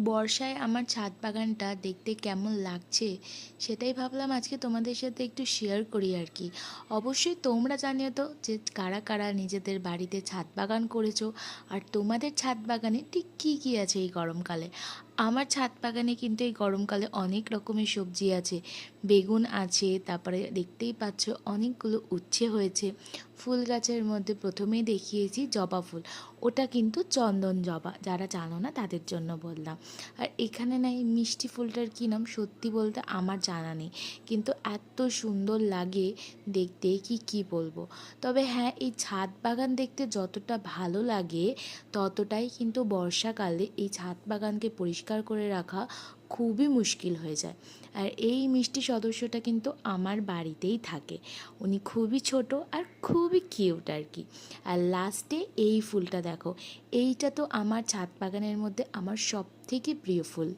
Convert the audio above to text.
বর্ষায় আমার ছাদ বাগানটা দেখতে কেমন লাগছে সেটাই ভাবলাম আজকে তোমাদের সাথে একটু শেয়ার করি আর কি। অবশ্যই তোমরা জানিও তো যে কারা কারা নিজেদের বাড়িতে ছাদ বাগান করেছো, আর তোমাদের ছাদ বাগানে ঠিক কী কী আছে এই গরমকালে। আমার ছাদ বাগানে কিন্তু এই গরমকালে অনেক রকমের সবজি আছে। বেগুন আছে, তারপরে দেখতেই পাচ্ছ অনেকগুলো উচ্ছে হয়েছে। ফুল গাছের মধ্যে প্রথমেই দেখিয়েছি জবা ফুল, ওটা কিন্তু চন্দন জবা, যারা জানো না তাদের জন্য বললাম। আর এখানে না এই মিষ্টি ফুলটার কী নাম সত্যি বলতে আমার জানা নেই, কিন্তু এত সুন্দর লাগে দেখতে কি বলবো। তবে হ্যাঁ, এই ছাদ বাগান দেখতে যতটা ভালো লাগে ততটাই কিন্তু বর্ষাকালে এই ছাদ বাগানকে পরিষ্কার করে রাখা খুবই মুশকিল হয়ে যায়। আর এই মিষ্টি সদস্যটা কিন্তু আমার বাড়িতেই থাকে। উনি খুবই ছোট আর খুবই কিউট আর কি। আর লাস্টে এই ফুলটা দেখো, এইটা তো আমার ছাদ বাগানের মধ্যে আমার সব থেকে প্রিয় ফুল।